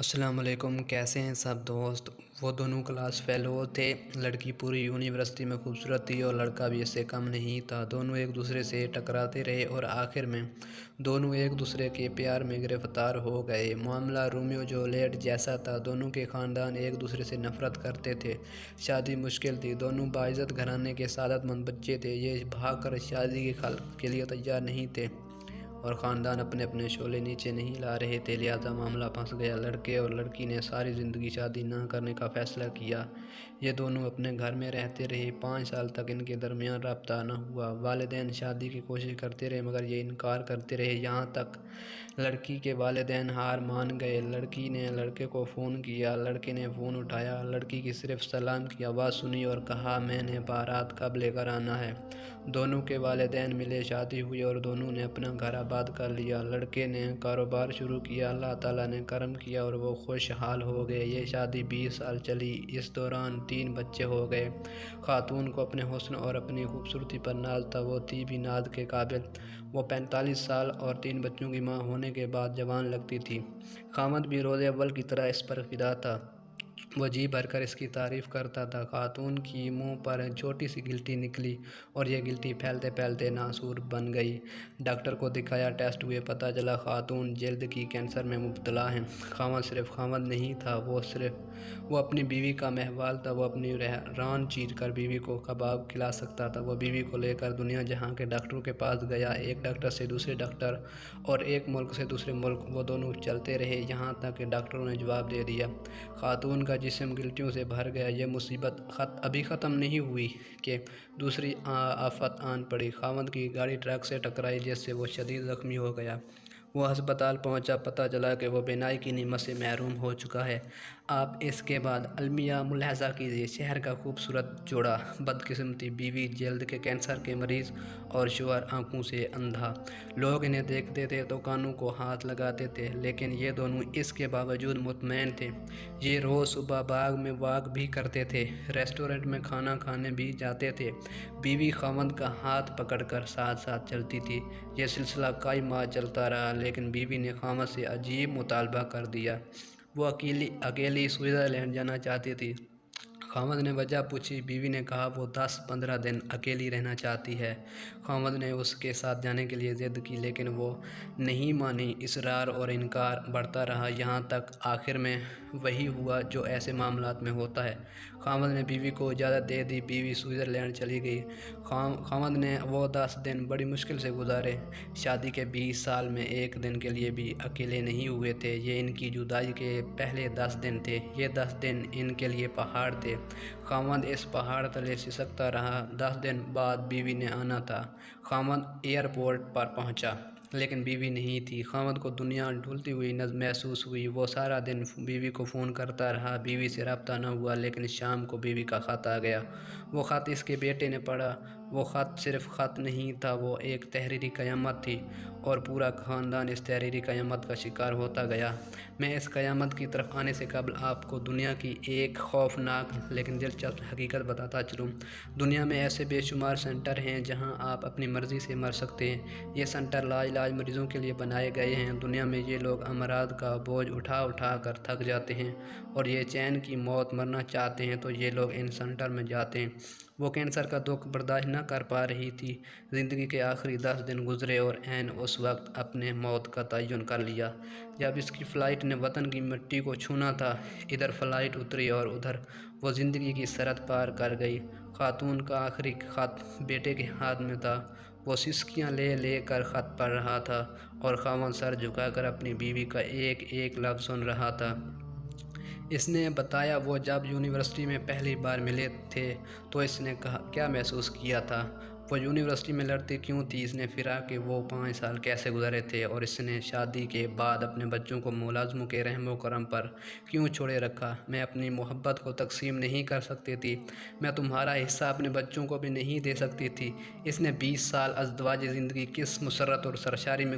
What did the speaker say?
السلام علیکم، کیسے ہیں سب دوست؟ وہ دونوں کلاس فیلو تھے۔ لڑکی پوری یونیورسٹی میں خوبصورت تھی اور لڑکا بھی اس سے کم نہیں تھا۔ دونوں ایک دوسرے سے ٹکراتے رہے اور آخر میں دونوں ایک دوسرے کے پیار میں گرفتار ہو گئے۔ معاملہ رومیو جولیٹ جیسا تھا۔ دونوں کے خاندان ایک دوسرے سے نفرت کرتے تھے۔ شادی مشکل تھی۔ دونوں باعزت گھرانے کے سعادت مند بچے تھے۔ یہ بھاگ کر شادی کے لیے تیار نہیں تھے اور خاندان اپنے اپنے شعلے نیچے نہیں لا رہے تھے، لہٰذا معاملہ پھنس گیا۔ لڑکے اور لڑکی نے ساری زندگی شادی نہ کرنے کا فیصلہ کیا۔ یہ دونوں اپنے گھر میں رہتے رہے۔ 5 سال تک ان کے درمیان رابطہ نہ ہوا۔ والدین شادی کی کوشش کرتے رہے مگر یہ انکار کرتے رہے، یہاں تک لڑکی کے والدین ہار مان گئے۔ لڑکی نے لڑکے کو فون کیا، لڑکے نے فون اٹھایا، لڑکی کی صرف سلام کی آواز سنی اور کہا، میں نے بارات کب لے کر آنا ہے؟ دونوں کے والدین ملے، شادی ہوئی اور دونوں نے اپنا گھر آباد کر لیا۔ لڑکے نے کاروبار شروع کیا، اللہ تعالیٰ نے کرم کیا اور وہ خوشحال ہو گئے۔ یہ شادی 20 سال چلی، اس دوران 3 بچے ہو گئے۔ خاتون کو اپنے حسن اور اپنی خوبصورتی پر ناز تھا، وہ تھی بھی ناز کے قابل۔ وہ 45 سال اور 3 بچوں کی ماں ہونے کے بعد جوان لگتی تھی۔ خاوند بھی روز اول کی طرح اس پر فدا تھا، وہ جی بھر کر اس کی تعریف کرتا تھا۔ خاتون کی منہ پر چھوٹی سی گلٹی نکلی اور یہ گلٹی پھیلتے پھیلتے ناسور بن گئی۔ ڈاکٹر کو دکھایا، ٹیسٹ ہوئے، پتہ چلا خاتون جلد کی کینسر میں مبتلا ہیں۔ خاوند صرف خاوند نہیں تھا، وہ اپنی بیوی کا مہوال تھا۔ وہ اپنی ران چیر کر بیوی کو کباب کھلا سکتا تھا۔ وہ بیوی کو لے کر دنیا جہاں کے ڈاکٹروں کے پاس گیا، ایک ڈاکٹر سے دوسرے ڈاکٹر اور ایک ملک سے دوسرے ملک۔ وہ دونوں چلتے رہے یہاں تک کہ ڈاکٹروں نے جواب دے دیا۔ خاتون کا جسم گلٹیوں سے بھر گیا۔ یہ مصیبت ابھی ختم نہیں ہوئی کہ دوسری آفت آن پڑی۔ خاوند کی گاڑی ٹرک سے ٹکرائی جس سے وہ شدید زخمی ہو گیا۔ وہ ہسپتال پہنچا، پتہ چلا کہ وہ بینائی کی نعمت سے محروم ہو چکا ہے۔ آپ اس کے بعد المیہ ملاحظہ کیجیے، شہر کا خوبصورت جوڑا، بدقسمتی، بیوی جلد کے کینسر کے مریض اور شوہر آنکھوں سے اندھا۔ لوگ انہیں دیکھتے تھے تو کانوں کو ہاتھ لگاتے تھے، لیکن یہ دونوں اس کے باوجود مطمئن تھے۔ یہ روز صبح باغ میں واک بھی کرتے تھے، ریسٹورنٹ میں کھانا کھانے بھی جاتے تھے۔ بیوی خاوند کا ہاتھ پکڑ کر ساتھ ساتھ چلتی تھی۔ یہ سلسلہ کئی ماہ چلتا رہا، لیکن بیوی نے خاوند سے عجیب مطالبہ کر دیا۔ وہ اکیلی سوئٹزرلینڈ جانا چاہتی تھی۔ خاوند نے وجہ پوچھی، بیوی نے کہا وہ 10-15 دن اکیلی رہنا چاہتی ہے۔ خاوند نے اس کے ساتھ جانے کے لیے ضد کی، لیکن وہ نہیں مانی۔ اصرار اور انکار بڑھتا رہا، یہاں تک آخر میں وہی ہوا جو ایسے معاملات میں ہوتا ہے۔ خاوند نے بیوی کو اجازت دے دی، بیوی سوئٹزرلینڈ چلی گئی۔ خاوند نے وہ 10 دن بڑی مشکل سے گزارے۔ شادی کے 20 سال میں ایک دن کے لیے بھی اکیلے نہیں ہوئے تھے۔ یہ ان کی جدائی کے پہلے 10 دن تھے۔ یہ 10 دن ان کے لیے پہاڑ تھے۔ خاوند اس پہاڑ تلے سسکتا رہا۔ 10 دن بعد بیوی نے آنا تھا۔ خاوند ایئرپورٹ پر پہنچا، لیکن بیوی نہیں تھی۔ خاوند کو دنیا ڈھلتی ہوئی محسوس ہوئی۔ وہ سارا دن بیوی کو فون کرتا رہا، بیوی سے رابطہ نہ ہوا، لیکن شام کو بیوی کا خط آ گیا۔ وہ خط اس کے بیٹے نے پڑھا۔ وہ خط صرف خط نہیں تھا، وہ ایک تحریری قیامت تھی، اور پورا خاندان اس تحریری قیامت کا شکار ہوتا گیا۔ میں اس قیامت کی طرف آنے سے قبل آپ کو دنیا کی ایک خوفناک لیکن دلچسپ حقیقت بتاتا چلوں۔ دنیا میں ایسے بے شمار سینٹر ہیں جہاں آپ اپنی مرضی سے مر سکتے ہیں۔ یہ سینٹر لاعلاج مریضوں کے لیے بنائے گئے ہیں۔ دنیا میں یہ لوگ امراض کا بوجھ اٹھا اٹھا کر تھک جاتے ہیں اور یہ چین کی موت مرنا چاہتے ہیں تو یہ لوگ ان سینٹر میں جاتے ہیں۔ وہ کینسر کا دکھ برداشت نہ کر پا رہی تھی۔ زندگی کے آخری 10 دن گزرے اور عین اس وقت اپنے موت کا تعین کر لیا جب اس کی فلائٹ نے وطن کی مٹی کو چھونا تھا۔ ادھر فلائٹ اتری اور ادھر وہ زندگی کی سرحد پار کر گئی۔ خاتون کا آخری خط بیٹے کے ہاتھ میں تھا۔ وہ سسکیاں لے لے کر خط پڑھ رہا تھا اور خاوند سر جھکا کر اپنی بیوی کا ایک ایک لفظ سن رہا تھا۔ اس نے بتایا وہ جب یونیورسٹی میں پہلی بار ملے تھے تو اس نے کیا محسوس کیا تھا۔ وہ یونیورسٹی میں لڑتی کیوں تھی، اس نے پھرا کہ وہ 5 سال کیسے گزارے تھے، اور اس نے شادی کے بعد اپنے بچوں کو ملازموں کے رحم و کرم پر کیوں چھوڑے رکھا۔ میں اپنی محبت کو تقسیم نہیں کر سکتی تھی، میں تمہارا حصہ اپنے بچوں کو بھی نہیں دے سکتی تھی۔ اس نے 20 سال ازدواجی زندگی کس مسرت اور سرشاری میں